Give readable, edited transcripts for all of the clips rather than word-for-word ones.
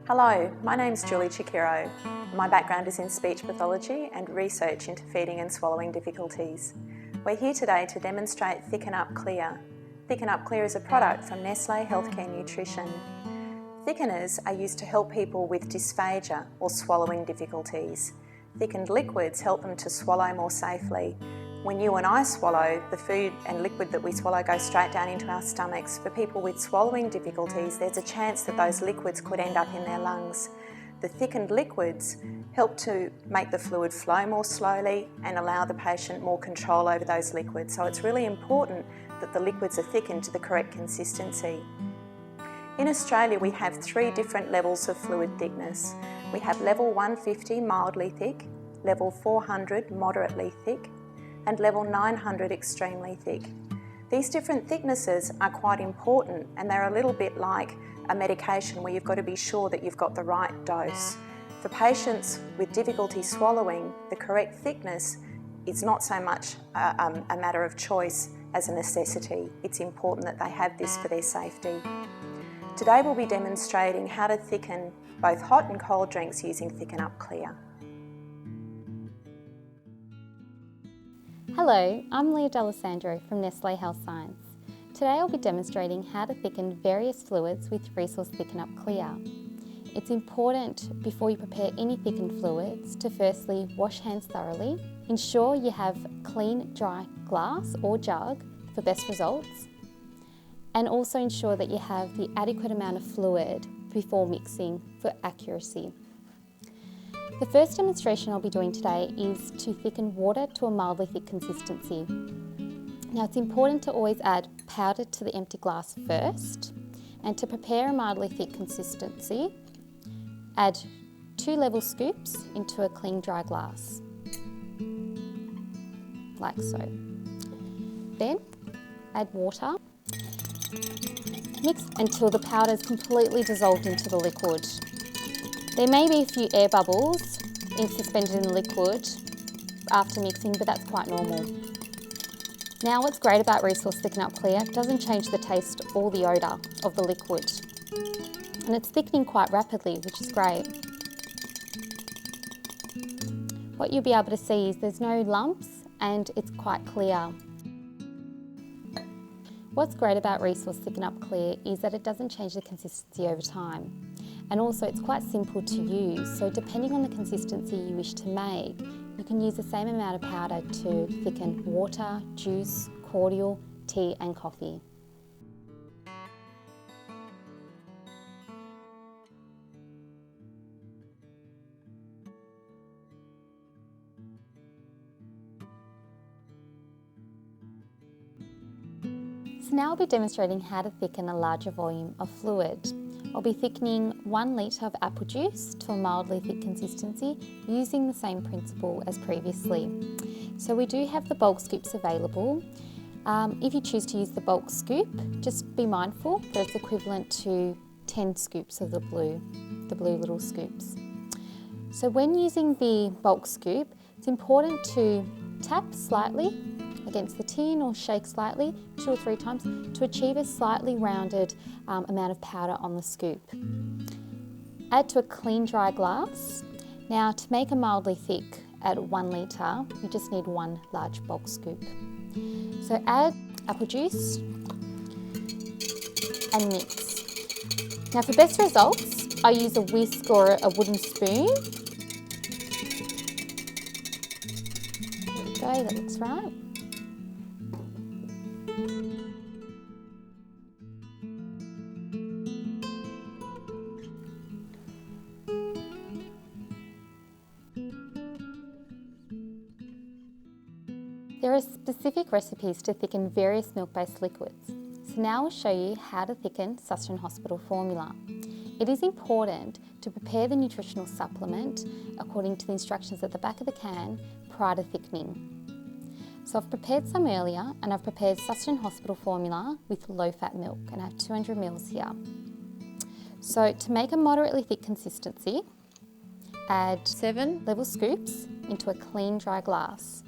Hello, my name's Julie Chikiro. My background is in speech pathology and research into feeding and swallowing difficulties. We're here today to demonstrate ThickenUp Clear. ThickenUp Clear is a product from Nestle Healthcare Nutrition. Thickeners are used to help people with dysphagia or swallowing difficulties. Thickened liquids help them to swallow more safely. When you and I swallow, the food and liquid that we swallow goes straight down into our stomachs. For people with swallowing difficulties, there's a chance that those liquids could end up in their lungs. The thickened liquids help to make the fluid flow more slowly and allow the patient more control over those liquids. So it's really important that the liquids are thickened to the correct consistency. In Australia, we have 3 different levels of fluid thickness. We have level 150 mildly thick, level 400 moderately thick, and level 900 extremely thick. These different thicknesses are quite important, and they're a little bit like a medication where you've got to be sure that you've got the right dose. For patients with difficulty swallowing, the correct thickness is not so much a matter of choice as a necessity. It's important that they have this for their safety. Today we'll be demonstrating how to thicken both hot and cold drinks using ThickenUp Clear. Hello, I'm Leah D'Alessandro from Nestle Health Science. Today I'll be demonstrating how to thicken various fluids with Resource ThickenUp Clear. It's important before you prepare any thickened fluids to firstly wash hands thoroughly, ensure you have clean dry glass or jug for best results, and also ensure that you have the adequate amount of fluid before mixing for accuracy. The first demonstration I'll be doing today is to thicken water to a mildly thick consistency. Now it's important to always add powder to the empty glass first, and to prepare a mildly thick consistency, add 2 level scoops into a clean dry glass, like so. Then add water, mix until the powder is completely dissolved into the liquid. There may be a few air bubbles suspended in the liquid after mixing, but that's quite normal. Now what's great about Resource ThickenUp Clear, it doesn't change the taste or the odour of the liquid. And it's thickening quite rapidly, which is great. What you'll be able to see is there's no lumps and it's quite clear. What's great about Resource ThickenUp Clear is that it doesn't change the consistency over time. And also it's quite simple to use, so depending on the consistency you wish to make, you can use the same amount of powder to thicken water, juice, cordial, tea and coffee. So now I'll be demonstrating how to thicken a larger volume of fluid. I'll be thickening 1 litre of apple juice to a mildly thick consistency using the same principle as previously. So we do have the bulk scoops available. If you choose to use the bulk scoop, just be mindful that it's equivalent to 10 scoops of the blue little scoops. So when using the bulk scoop, it's important to tap slightly against the tin or shake slightly 2 or 3 times to achieve a slightly rounded amount of powder on the scoop. Add to a clean dry glass. Now to make a mildly thick at 1 litre, you just need 1 large bulk scoop. So add apple juice and mix. Now for best results, I use a whisk or a wooden spoon. There we go, that looks right. There are specific recipes to thicken various milk-based liquids. So now I'll show you how to thicken Sutton Hospital formula. It is important to prepare the nutritional supplement according to the instructions at the back of the can prior to thickening. So I've prepared some earlier, and I've prepared Sutton Hospital formula with low-fat milk, and I have 200 ml here. So to make a moderately thick consistency, add 7 level scoops into a clean dry glass.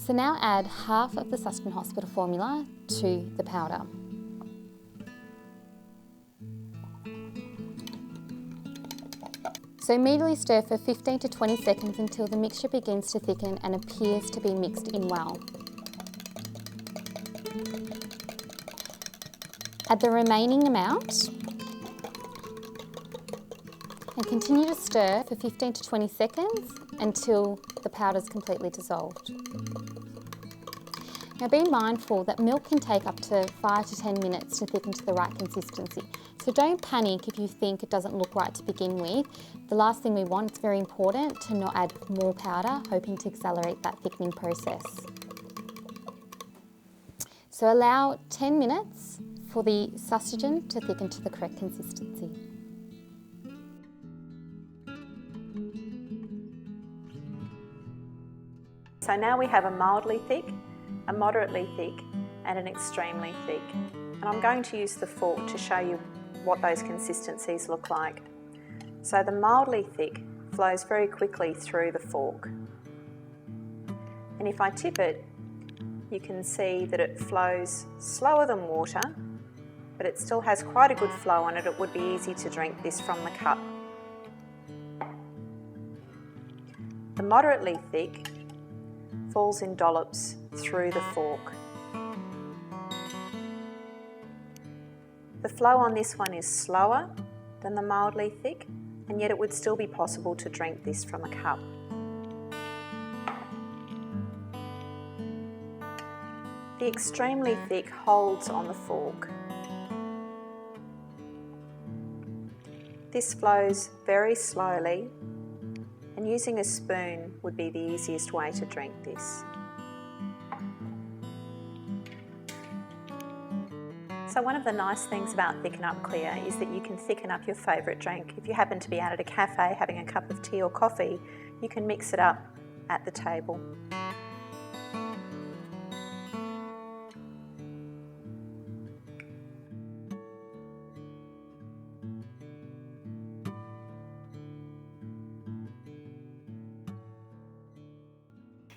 So now add half of the Sutton Hospital formula to the powder. So immediately stir for 15 to 20 seconds until the mixture begins to thicken and appears to be mixed in well. Add the remaining amount and continue to stir for 15 to 20 seconds until the powder is completely dissolved. Now be mindful that milk can take up to 5 to 10 minutes to thicken to the right consistency. So don't panic if you think it doesn't look right to begin with. The last thing we want, it's very important to not add more powder, hoping to accelerate that thickening process. So allow 10 minutes for the sustagen to thicken to the correct consistency. So now we have a mildly thick, a moderately thick and an extremely thick. And I'm going to use the fork to show you what those consistencies look like. So the mildly thick flows very quickly through the fork. And if I tip it, you can see that it flows slower than water, but it still has quite a good flow on it. It would be easy to drink this from the cup. The moderately thick falls in dollops through the fork. The flow on this one is slower than the mildly thick, and yet it would still be possible to drink this from a cup. The extremely thick holds on the fork. This flows very slowly, and using a spoon would be the easiest way to drink this. So one of the nice things about ThickenUp Clear is that you can thicken up your favourite drink. If you happen to be out at a cafe having a cup of tea or coffee, you can mix it up at the table.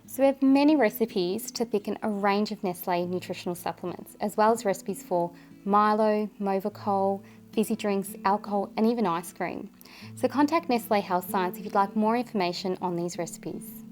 So we have many recipes to thicken a range of Nestle nutritional supplements, as well as recipes for Milo, Movicol, fizzy drinks, alcohol, and even ice cream. So contact Nestle Health Science if you'd like more information on these recipes.